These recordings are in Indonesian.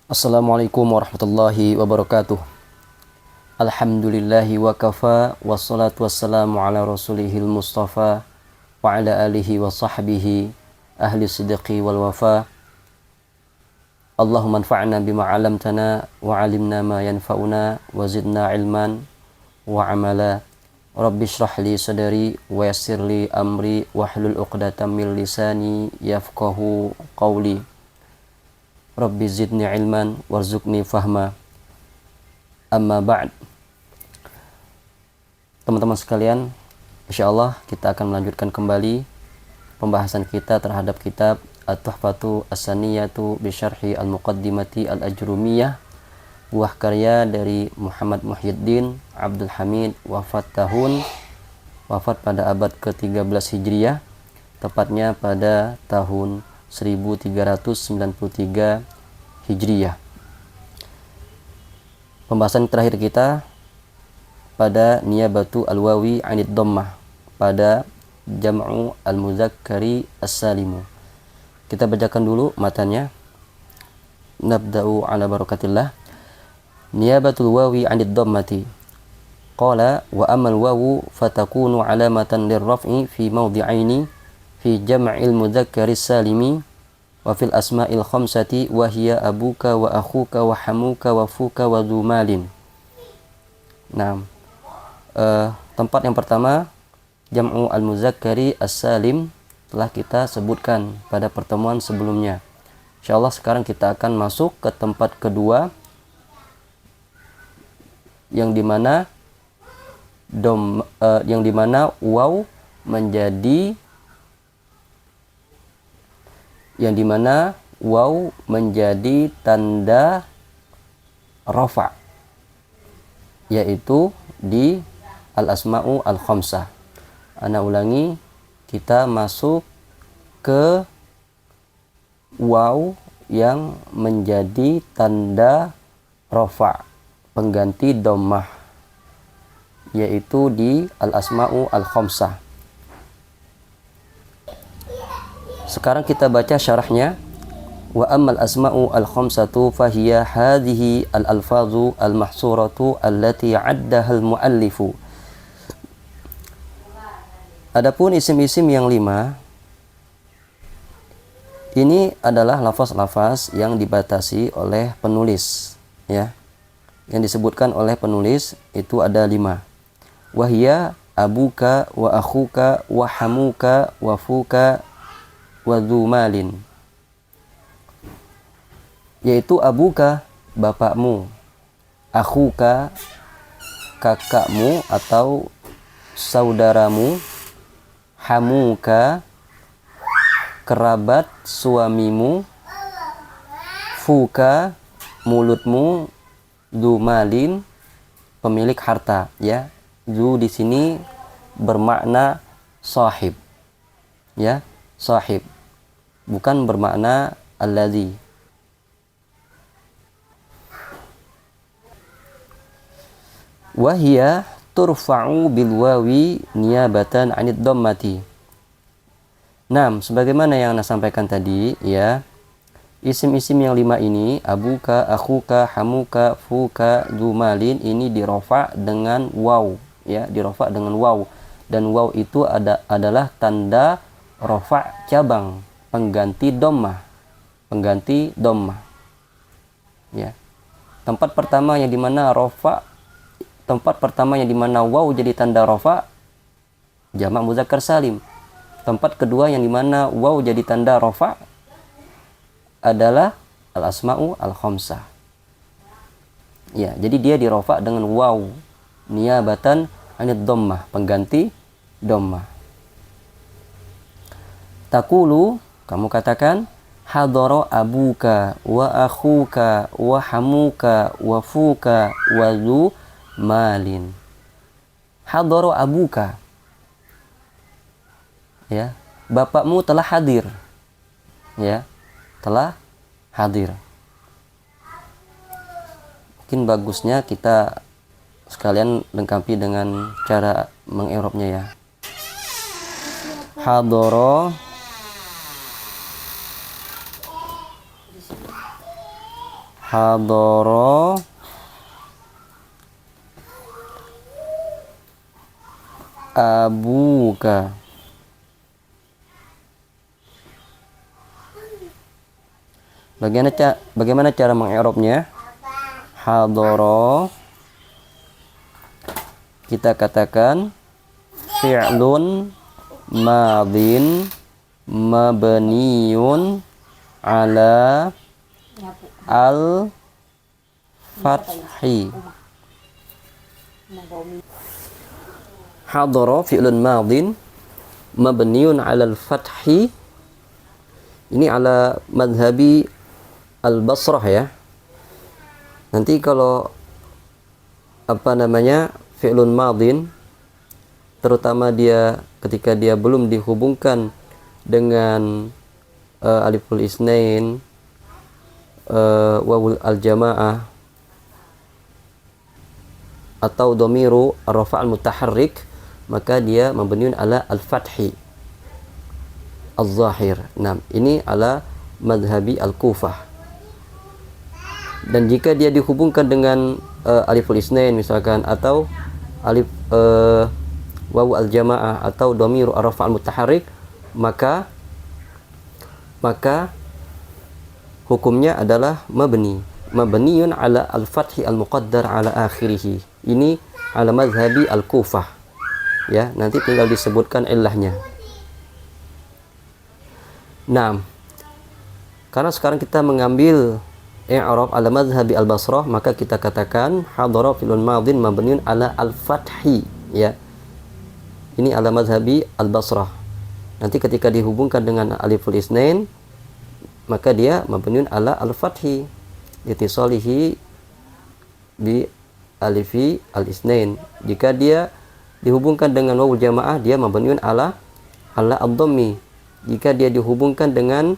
Assalamualaikum warahmatullahi wabarakatuh. Alhamdulillahi wa kafa, wassalatu wassalamu ala rasulihil mustafa wa ala alihi wa sahbihi ahli sidqi wal wafa. Allahumma anfa'na bima 'allamtana wa 'allimna ma yanfa'una wa zidna ilman wa amala. Rabbi shrah li sadri wa yassir li amri wahlul 'uqdatam min lisani yafqahu qawli. Rabbi zidni ilman warzuqni fahma. Amma ba'd. Teman-teman sekalian, insyaallah kita akan melanjutkan kembali pembahasan kita terhadap kitab At-Tuhfatu As-Saniyatu bi Syarhi Al-Muqaddimati Al-Ajrumiyah, buah karya dari Muhammad Muhyiddin Abdul Hamid, wafat pada abad ke-13 Hijriah, tepatnya pada tahun 1393 Hijriah. Pembahasan terakhir kita pada niyabatu al-wawi 'anid dhammah, pada jam'u al-muzakkari as-salimu. Kita bacakan dulu matanya. Nabda'u ala barakatillah. Niyabatul wawi 'anid dhammati. Qala wa amal wawu fatakunu 'alamatan lirraf'i fi mawdi'aini fi jam'il muzakkari salimi wa fil asma'il khamsati wa hiya abuka wa akhuka wa hamuka wa fuka wa dzumalin. Nah, tempat yang pertama jam'u al-muzakkari as-salim telah kita sebutkan pada pertemuan sebelumnya. Insyaallah sekarang kita akan masuk ke tempat kedua yang dimana waw menjadi tanda rafa', yaitu di al-asma'u al-khamsah. Ana ulangi, kita masuk ke waw yang menjadi tanda rafa', pengganti dhammah, yaitu di al-asma'u al-khamsah. Sekarang kita baca syarahnya. Wa ammal asma'u al-khamsatu fahiya hadhihi al-alfazu al-mahsuratu allati 'addaha al-muallifu. Adapun isim-isim yang 5 ini adalah lafaz-lafaz yang dibatasi oleh penulis, ya. Yang disebutkan oleh penulis itu ada 5. Wahia abuka wa akhuka wa hamuka wa fuka wa dzumalin, yaitu abuka bapakmu, akhuka kakakmu atau saudaramu, hamuka kerabat suamimu, fuka mulutmu, dzumalin pemilik harta, ya. Dzu di sini bermakna sahib, ya, sahib, bukan bermakna allazi. Wahia turfa'u bil wawi niyabatan 'anid dhammati. Nah, sebagaimana yang Anda sampaikan tadi, ya, isim-isim yang 5 ini, abuka, akhuka, hamuka, fuka, dzumalin, ini dirofa dengan waw, ya, dirofa dengan waw, dan waw itu adalah tanda rofa cabang, pengganti dhammah, ya. Tempat pertama yang dimana waw jadi tanda rofa, jamak muzakkar salim. Tempat kedua yang dimana waw jadi tanda rofa adalah al-asma'u al-khamsah, ya. Jadi dia dirofa dengan waw niyabatan 'anid dhammah, pengganti dhammah. Taqulu, kamu katakan, hadara abuka wa akhuka wa hamuka wa fuka wa dzumalin. Hadara abuka, ya, bapakmu telah hadir, ya, telah hadir. Mungkin bagusnya kita sekalian lengkapi dengan cara mengi'rabnya, ya. Hadara hadara abuka. Bagaimana cara mengi'rabnya? Hadara, kita katakan fi'lun madin mabniun ala al fathi. Hadara fi'lun madin mabniun ala al fathi. Ini ala madhabi al-Basrah ya. Nanti kalau fi'lun madin, terutama dia ketika dia belum dihubungkan dengan aliful isnain, wawul al-jamaah, atau dhamiru ar-rafa' al-mutaharrik, maka dia mabniun ala al-fathi al-zahir. Nah, ini ala madhabi al-Kufah. Dan jika dia dihubungkan dengan aliful isnain misalkan, atau alif wawu al-jamaah, atau dhamiru ar-rafa' al-mutaharrik, maka hukumnya adalah mabniun ala al-fathi al-muqaddar ala akhirih. Ini ala madhabi al-Kufah ya. Nanti tinggal disebutkan illahnya. Nah, karena sekarang kita mengambil i'rab ala madhhabi al-Basrah, maka kita katakan hadara fi'lun madin mabniun ala al-fathi ya. Ini ala madhhabi al-Basrah. Nanti ketika dihubungkan dengan aliful isnain, maka dia mabniun ala al-fathi litisalihi bi alifi al-isnain. Jika dia dihubungkan dengan wawul jamaah, dia mabniun ala ad-dhammi. Jika dia dihubungkan dengan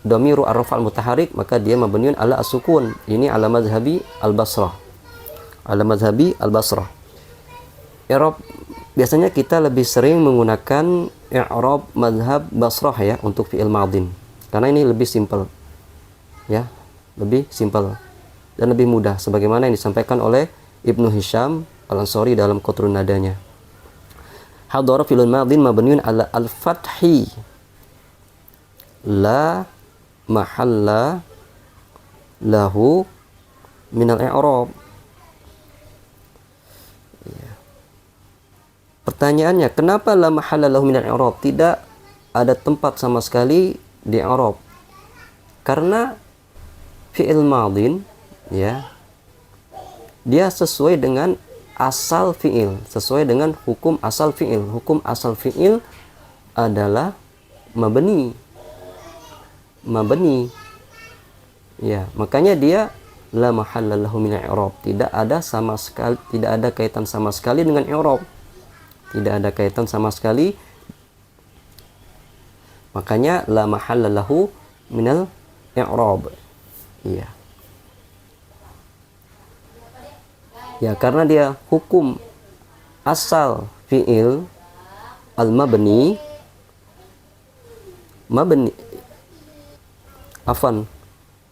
dhamiru ar-rafa' al-mutaharrik, maka dia mabniun ala as-sukun. Ini ala madhhabi al-Basrah. Ala madhhabi al-Basrah. I'rab biasanya kita lebih sering menggunakan i'rab madhhab Basrah ya untuk fi'il madin. Karena ini lebih simpel. Ya, lebih simpel dan lebih mudah sebagaimana yang disampaikan oleh Ibnu Hisham Al-Ansari dalam Qatrun Nadanya. Hadara fi'lun madin mabniun ala al-fathi la mahalla lahu minal i'rab. Ya. Pertanyaannya, kenapa la mahalla lahu minal i'rab? Tidak ada tempat sama sekali di i'rab. Karena fi'il madin ya, dia sesuai dengan asal fi'il, sesuai dengan hukum asal fi'il. Hukum asal fi'il adalah mabni ya, makanya dia la mahalla lahu min i'rab, tidak ada kaitan sama sekali dengan i'rab, tidak ada kaitan sama sekali, makanya la mahalla lahu minal i'rab ya. Ya, karena dia hukum asal fi'il al-mabni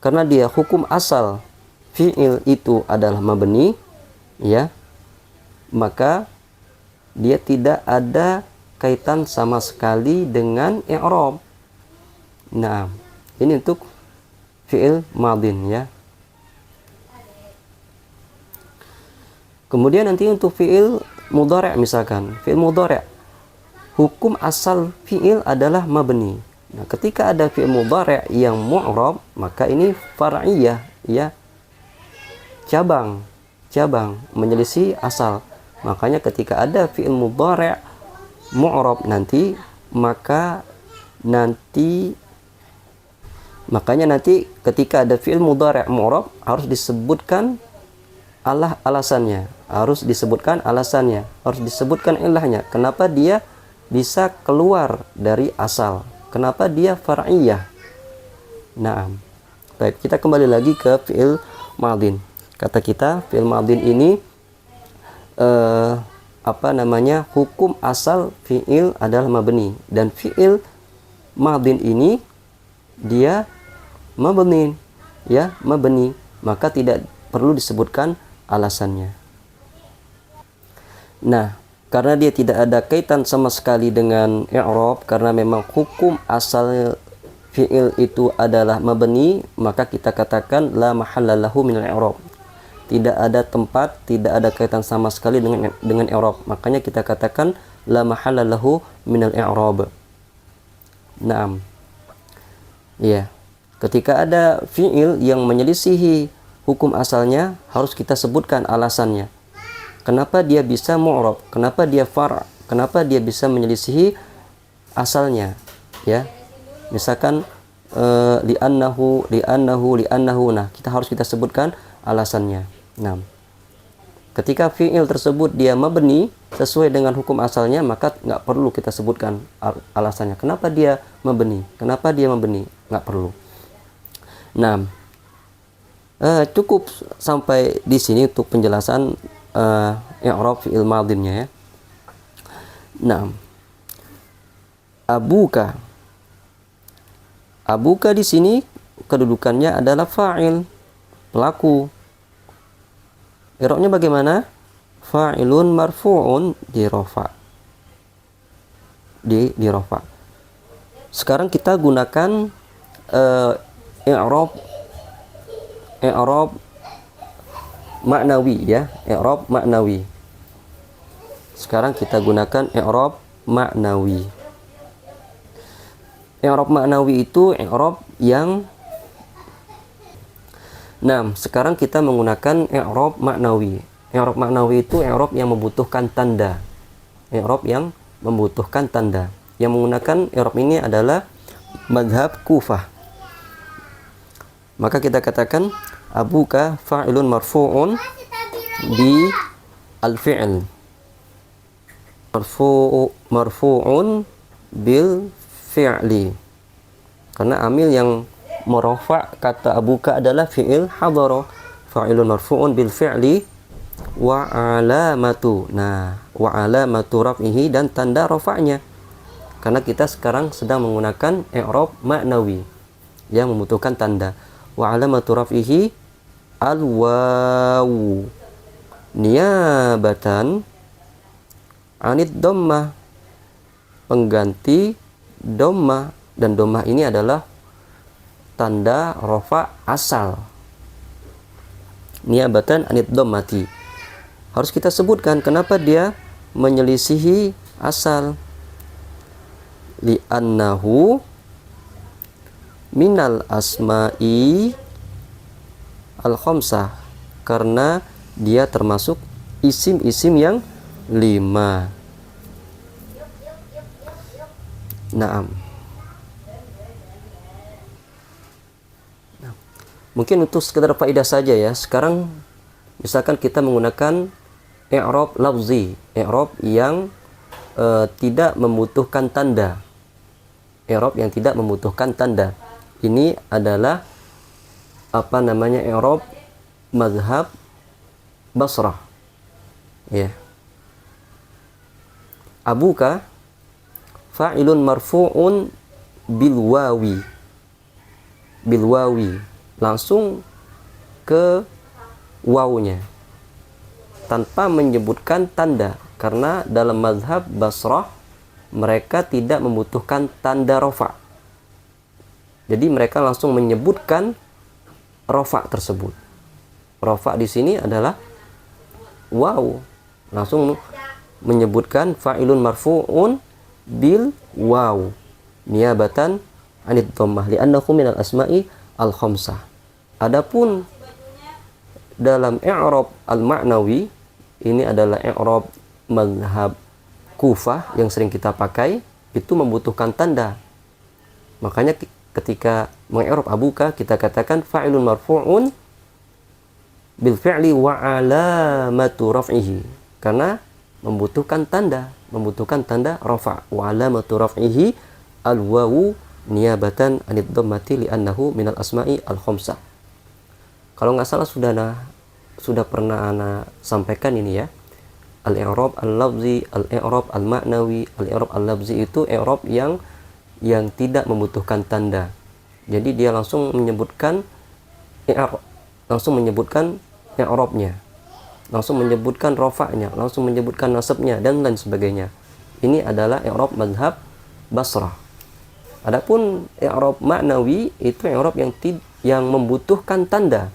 karena dia hukum asal fi'il itu adalah mabni ya, maka dia tidak ada kaitan sama sekali dengan i'rab. Nah, ini untuk fi'il madin ya. Kemudian nanti untuk fi'il mudhari' misalkan, fi'il mudhari' hukum asal fi'il adalah mabni. Nah, ketika ada fi'il mudhari' yang mu'rab, maka ini far'iyah ya, cabang menyelisih asal. Makanya ketika ada fi'il mudhari' mu'rab makanya nanti ketika ada fi'il mudhari' mu'rab harus disebutkan alasannya, harus disebutkan ilahnya. Kenapa dia bisa keluar dari asal? Kenapa dia far'iyah? Nah, baik, kita kembali lagi ke fi'il madin. Kata kita fi'il madin ini hukum asal fi'il adalah mabni, dan fi'il madin ini dia mabni ya mabni, maka tidak perlu disebutkan alasannya. Nah, karena dia tidak ada kaitan sama sekali dengan i'rab, karena memang hukum asal fi'il itu adalah mabni, maka kita katakan la mahalla lahu minal i'rab. Tidak ada tempat, tidak ada kaitan sama sekali dengan i'rab. Makanya kita katakan la mahalla lahu minal i'rab. Naam. Ya. Ketika ada fi'il yang menyelisihi hukum asalnya, harus kita sebutkan alasannya. Kenapa dia bisa mu'rab? Kenapa dia far'? Kenapa dia bisa menyelisihi asalnya? Ya. Misalkan li'annahu. Nah, kita sebutkan alasannya. Nah, ketika fi'il tersebut dia mabni sesuai dengan hukum asalnya, maka nggak perlu kita sebutkan alasannya. Kenapa dia mabni? Kenapa dia mabni? Nggak perlu. Nah, cukup sampai di sini untuk penjelasan i'rab fi'il madhinya ya. Nah, abuka di sini kedudukannya adalah fa'il, pelaku. I'rabnya bagaimana? Fa'ilun marfu'un di rafa. Sekarang kita gunakan i'rab maknawi ya, i'rab maknawi. Sekarang kita gunakan i'rab maknawi. I'rab maknawi itu i'rab yang sekarang kita menggunakan i'rab maknawi. I'rab maknawi itu i'rab yang membutuhkan tanda. I'rab yang membutuhkan tanda. Yang menggunakan i'rab ini adalah mazhab Kufah. Maka kita katakan abuka fa'ilun marfu'un bi al-fi'l. Marfu'un bil fi'li. Karena amil yang merafa kata abuka adalah fi'il hadara. Fa'ilun marfu'un bil fi'li wa alamatu. Nah, wa alamatu raf'ihi, dan tanda rafa'nya. Karena kita sekarang sedang menggunakan i'rab maknawi yang membutuhkan tanda. Wa alamatu raf'ihi al-wawu niyabatan anid dhammah, pengganti dhammah, dan dhammah ini adalah tanda rafa asal. Niyabatan anid dhammati, harus kita sebutkan kenapa dia menyelisihi asal. Li'annahu minal asma'i al-khamsah, karena dia termasuk isim-isim yang 5. Naam. Mungkin untuk sekedar faedah saja ya. Sekarang misalkan kita menggunakan i'rab lafzi, i'rab yang tidak membutuhkan tanda. I'rab yang tidak membutuhkan tanda. Ini adalah i'rab mazhab Basrah. Ya. Abuka fa'ilun marfu'un bil wawi. Langsung ke wawunya tanpa menyebutkan tanda, karena dalam mazhab Basrah mereka tidak membutuhkan tanda rafa. Jadi mereka langsung menyebutkan rafa tersebut. Rafa di sini adalah waw. Langsung menyebutkan fa'ilun marfu'un bil waw niyabatan anid dhammah li'annahu minal asma'i al-khamsah. Adapun dalam i'rab al-ma'nawi, ini adalah i'rab mazhab Kufah yang sering kita pakai, itu membutuhkan tanda. Makanya ketika mengi'rab abuka, kita katakan fa'ilun marfu'un bil fi'li wa alamatu raf'ihi, karena membutuhkan tanda rafa. Wa alamatu raf'ihi al wawu niyabatan anid dhammati li'annahu minal asma'i al khamsah. Kalau nggak salah sudah pernah ana sampaikan ini ya. Al-i'rab al-lafzi, al-i'rab al-ma'nawi. Al-i'rab al-lafzi itu i'rab yang tidak membutuhkan tanda. Jadi dia langsung menyebutkan i'rab, langsung menyebutkan i'rabnya, langsung menyebutkan rofa'nya, langsung menyebutkan nasabnya, dan lain sebagainya. Ini adalah i'rab mazhab Basrah. Adapun i'rab ma'nawi itu i'rab yang membutuhkan tanda.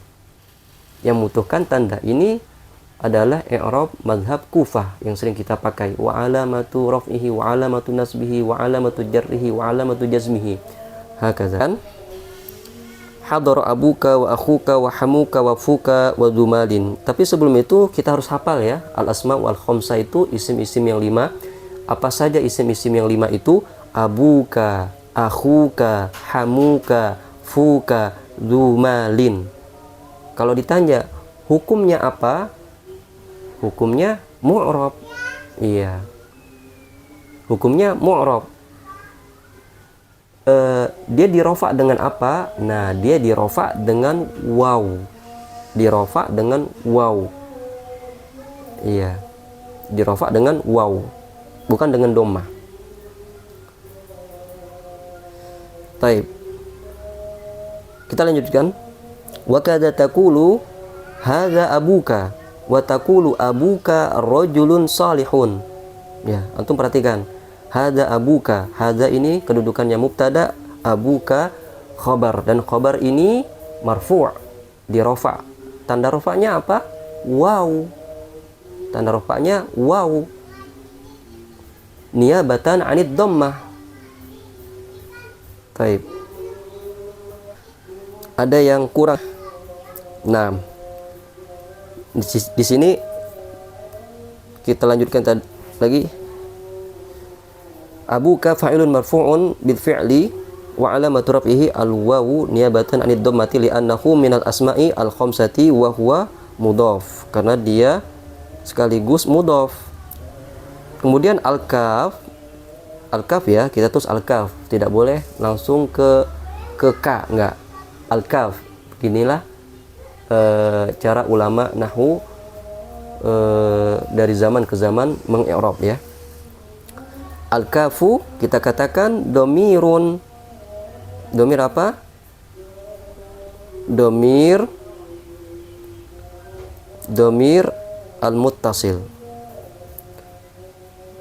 Yang membutuhkan tanda ini adalah i'rab mazhab Kufah yang sering kita pakai. Wa alamatu raf'ihi wa alamatu nasbihi wa alamatu jarrihi wa alamatu jazmihi. Hakaza. Hadar abuka wa akhuka wa hamuka wa fuka wa dumalin. Tapi sebelum itu kita harus hafal ya, al-asma wal khamsah itu isim-isim yang 5. Apa saja isim-isim yang 5 itu? Abuka, akhuka, hamuka, fuka, dumalin. Kalau ditanya hukumnya apa? Hukumnya mu'rab. Iya. Hukumnya mu'rab. Dia dirofa dengan apa? Nah, dia dirofa dengan waw. Dirofa dengan waw. Iya. Dirofa dengan waw, bukan dengan dhammah. Baik. Kita lanjutkan. Wa kadza taqulu hadza abuka wa taqulu abuka rajulun salihun. Ya, antum perhatikan. Hadza abuka, hadza ini kedudukannya mubtada, abuka khabar, dan khabar ini marfu', dirofa. Tanda rofanya apa? Waw. Tanda rofanya waw. Niyabatan 'anid dhammah. Baik. Ada yang kurang. Nah, di sini kita lanjutkan lagi. Abuka fa'ilun marfu'un bil fi'li wa 'alamatu raf'ihi al-wawu niyabatan 'anid dhammati li'annahu minal asma'i al-khamsati wa huwa mudhaf, karena dia sekaligus mudhaf. Kemudian al-kaf ya, kita tulis al-kaf, tidak boleh langsung ke ka, enggak. Al-kaf. Beginilah cara ulama nahwu dari zaman ke zaman mengi'rab ya. Al-kafu kita katakan domirun. Domir apa? Domir al-muttasil.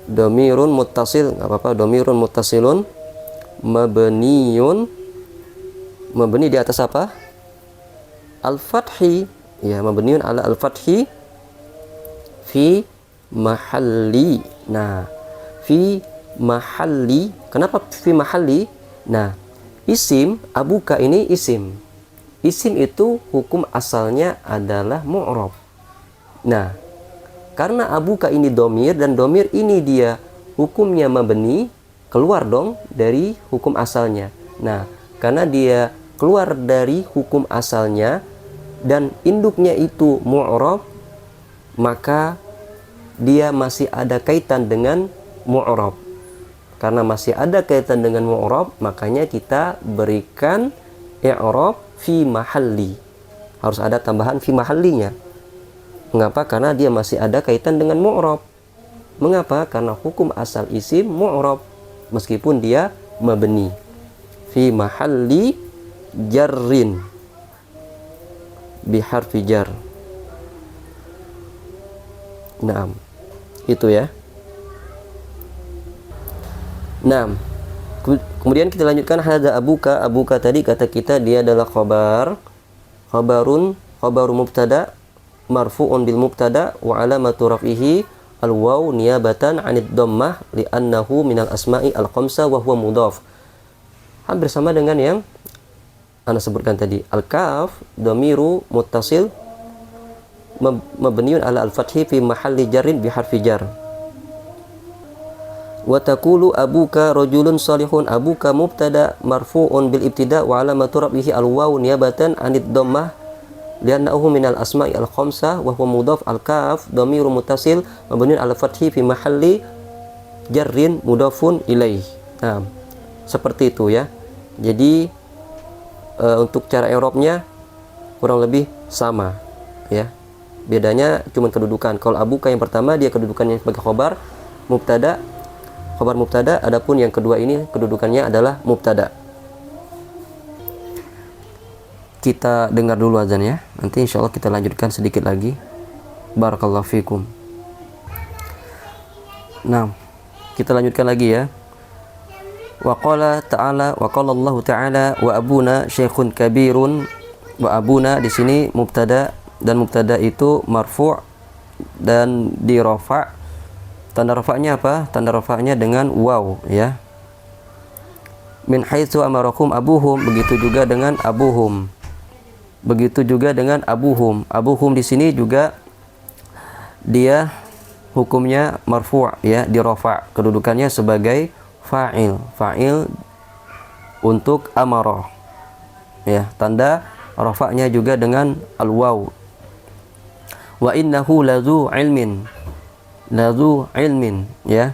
Domirun muttasil, nggak apa-apa. Domirun muttasilun mabniyun. Mabni di atas apa? Al-fathi. Ya, mabniyun ala al-fathi fi mahalli. Nah, fi mahalli. Kenapa fi mahalli? Nah, isim abuka ini isim. Isim itu hukum asalnya adalah mu'rab. Nah, karena abuka ini domir dan domir ini dia hukumnya mabni, keluar dong dari hukum asalnya. Nah, karena dia keluar dari hukum asalnya dan induknya itu mu'rab, maka dia masih ada kaitan dengan mu'rab. Karena masih ada kaitan dengan mu'rab, makanya kita berikan i'rab fi mahalli. Harus ada tambahan fi mahallinya. Mengapa? Karena dia masih ada kaitan dengan mu'rab. Mengapa? Karena hukum asal isim mu'rab meskipun dia mabni. Fi mahalli jarrin bi harfi jar. Naam. Itu ya. Nah, kemudian kita lanjutkan hadza abuka. Abuka tadi kata kita dia adalah khabaru mubtada marfu'un bil mubtada wa alamatu raf'ihi al-waw niyabatan 'anid dhammah li'annahu minal asma'i al-khamsah wa huwa mudhaf. Hampir sama dengan yang Anda sebutkan tadi. Al-kaf dhamiru muttasil mabniun ala al-fathi fi mahalli jarrin bi harfi jar. Wa taqulu abuka rajulun salihun. Abuka mubtada marfu'un bil ibtida wa alamatu raf'ihi al-waw niyabatan 'anid dhammah li'annahu minal asma'i al-khamsah wa huwa mudhaf. Al-kaf dhamiru muttasil mabniun ala fathi fi mahalli jarrin mudhafun ilaih. Nah, seperti itu ya. Jadi untuk cara i'rabnya kurang lebih sama ya. Bedanya cuma kedudukan. Kalau abuka yang pertama dia kedudukannya sebagai khabar mubtada, adapun yang kedua ini kedudukannya adalah mubtada. kita dengar dulu azan ya. Nanti insya Allah kita lanjutkan sedikit lagi. Barakallahu fikum. Nah, kita lanjutkan lagi ya. Wa qala ta'ala wa qala Allah ta'ala wa abuna syekhun kabirun. Wa abuna di sini mubtada, dan mubtada itu marfu' dan dirafa'. Tanda rafa'nya apa? Tanda rafa'nya dengan waw ya. Min haitsu amarakum abuhum, begitu juga dengan abuhum. Begitu juga dengan abuhum. Abuhum di sini juga dia hukumnya marfu' ya, dirafa', kedudukannya sebagai fa'il. Fa'il untuk amarah. Ya, tanda rafa'nya juga dengan al-waw. Wa innahu lazu ilmin. Lazu ilmin ya.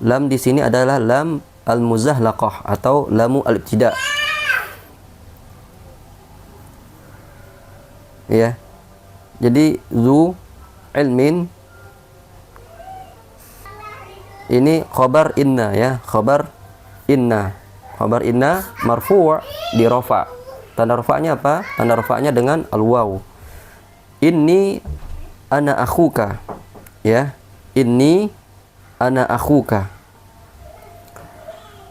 Lam di sini adalah lam al-muzahlaqah atau lamu al-ibtida. Ya. Jadi zu ilmin ini khabar inna ya, khabar inna. Khabar inna marfu' di rafa'. Tanda rafa'nya apa? Tanda rafa'nya dengan al-waw. Inni ana akhuka. Ya. Inni ana akhuka.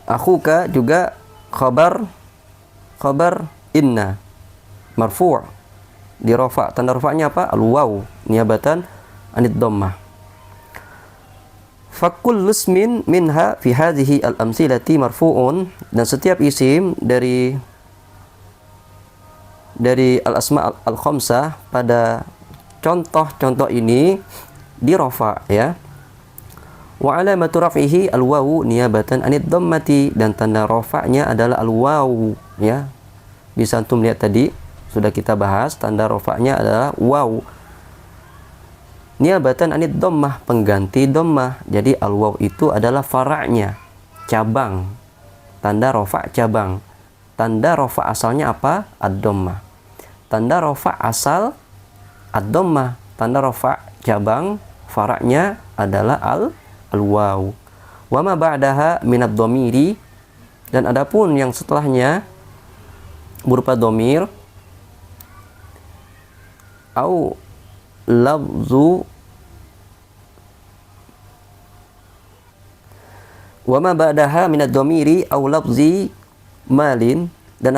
Akhuka juga khabar inna marfu' di rafa'. Tanda rafa'nya apa? Al-waw niabatan anid dhammah. Fakul ismin minha fi hadhihi al-amsilati marfu'un, dan setiap isim dari al-asma al-khamsah pada contoh-contoh ini di rafa' ya. Wa alamatu raf'ihi al-wawu niyabatan anid dhammati, dan tanda rafa'nya adalah al-wawu ya. Bisa antum lihat tadi sudah kita bahas, tanda rafa'nya adalah waw. Niyabatan anid dhammah, pengganti dhammah. Jadi al-waw itu adalah fara'nya, cabang. Tanda rafa' cabang. Tanda rafa' asalnya apa? Ad-dhammah. Tanda rafa' asal ad-dhammah. Tanda rafa' cabang fara'nya adalah al-waw. Wa ma ba'daha minad dhamiri, dan adapun yang setelahnya berupa dhamir au lafzu, wa ma ba'daha minad dhamiri au lafzi malin, dan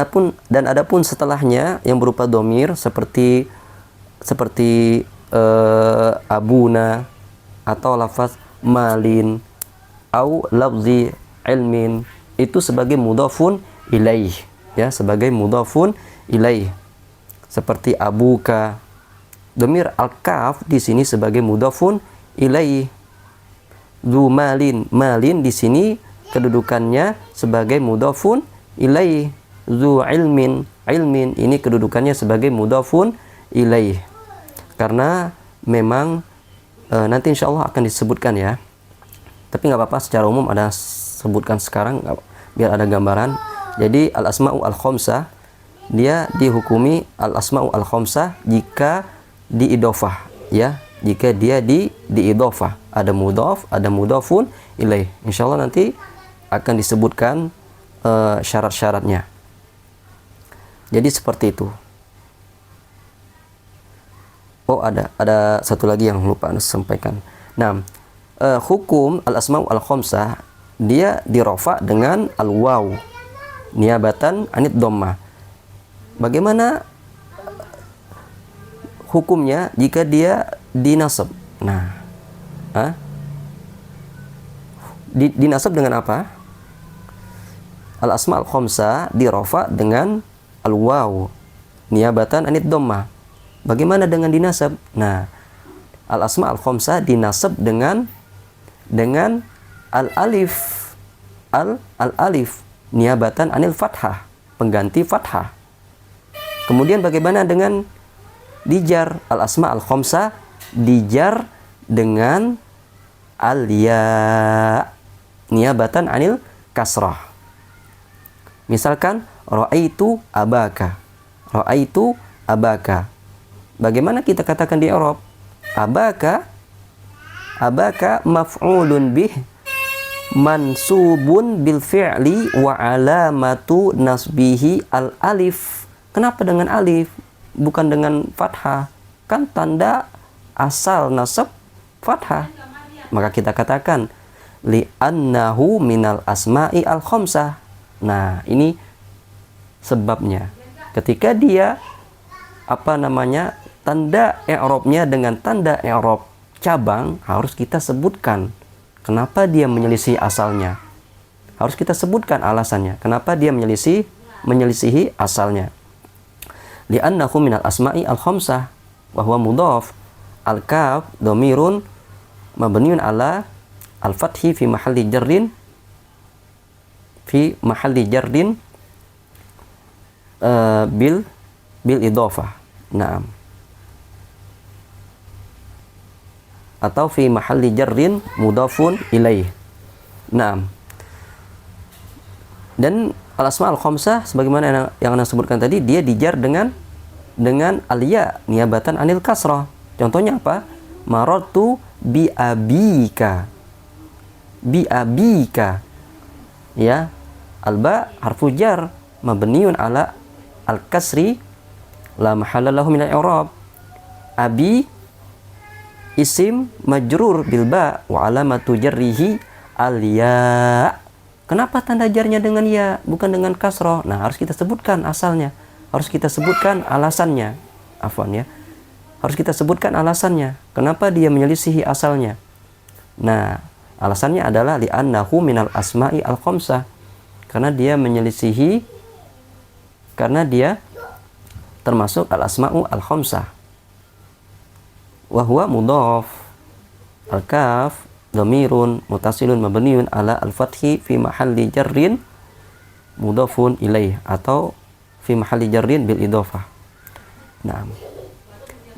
adapun setelahnya yang berupa dhamir seperti abuna atau lafaz malin au lafzi ilmin, itu sebagai mudhafun ilaih ya, sebagai mudhafun ilaih. Seperti abuka, dhamir al-kaf di sini sebagai mudhafun ilaih. Dzu malin, malin di sini kedudukannya sebagai mudhafun ilaih. Dzu ilmin, ilmin ini kedudukannya sebagai mudhafun ilaih. Karena memang nanti insya Allah akan disebutkan ya. Tapi nggak apa-apa, secara umum ada sebutkan sekarang biar ada gambaran. Jadi al-asma'u al-khamsah dia dihukumi al-asma'u al-khamsah jika diidhofah ya, jika dia diidhofah, ada mudhaf, ada mudhafun ilaih. Insyaallah nanti akan disebutkan syarat-syaratnya. Jadi seperti itu. Oh, ada satu lagi yang lupa sampaikan. Nah, hukum al-asma'u al-khamsah dia dirafa dengan al-waw niabatan anid dhammah. Bagaimana hukumnya jika dia dinasab? Nah, dinasab dengan apa? Al-asma' al-khamsah dirafa dengan al-waw niabatan anid dhammah. Bagaimana dengan dinasab? Nah, al-asma' al-khamsah dinasab dengan al-alif. Al-alif niabatan anil fathah, pengganti fathah. Kemudian bagaimana dengan dijar? Al-asma' al-khamsah dijar dengan al-ya niabatan anil kasrah. Misalkan ra'aitu abaka. Ra'aitu abaka. Bagaimana kita katakan di i'rab? Abaka maf'ulun bih mansubun bil fi'li wa alamatu nasbihi al alif Kenapa dengan alif bukan dengan fathah? Kan tanda asal nasab fathah. Maka kita katakan li'annahu minal asma'i al-khamsah. Nah, ini sebabnya. Ketika dia tanda i'rabnya dengan tanda i'rab cabang, harus kita sebutkan kenapa dia menyelisih asalnya. Harus kita sebutkan alasannya. Kenapa dia menyelisihi asalnya. Li'annahu minal asma'i al-khamsah wa huwa mudhaf. Al-kaf dhamirun mabniun ala al-fathi fi mahalli jarrin bil idhofah. Naam. Atau fi mahalli jarrin mudhafun ilaih. Naam. Dan al-asma al-khamsah sebagaimana yang Anda sebutkan tadi, dia dijar dengan al-ya niabatan anil kasrah. Contohnya apa? Marartu bi abika. Bi abika. Ya. Al-ba harfu jar mabniun ala al-kasri la mahalla lahu min al-i'rab. Abi isim majrur bil ba wa alamatu jarrihi al-ya. Kenapa tanda jarnya dengan ya, bukan dengan kasroh? Nah, harus kita sebutkan asalnya. Harus kita sebutkan alasannya. Afwan ya. Harus kita sebutkan alasannya. Kenapa dia menyelisihi asalnya? Nah, alasannya adalah li'annahu minal asma'i al-khamsah. Karena dia menyelisihi, karena dia termasuk al-asma'u al-khamsah. Wa huwa mudhaf. Al-kaf dhamirun mutasilun mabniun ala al-fathi fi mahalli jarrin mudhafun ilaih atau fi mahalli jarrin bil idhofah. Nah,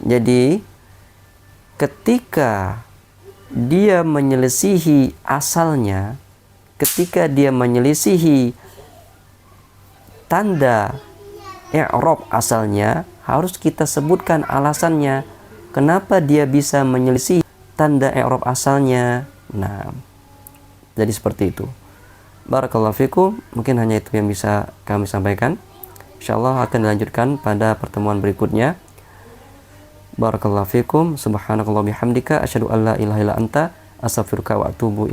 jadi ketika dia menyelisihi asalnya, ketika dia menyelisihi tanda i'rab asalnya, harus kita sebutkan alasannya. Kenapa dia bisa menyelisih tanda i'rab asalnya? Nah, jadi seperti itu. Barakallahu fikum. Mungkin hanya itu yang bisa kami sampaikan. Insyaallah akan dilanjutkan pada pertemuan berikutnya. Barakallahu fikum. Subhanakallah bihamdika asyhadu an la ilaha illa anta astaghfiruka wa atubu ilaik.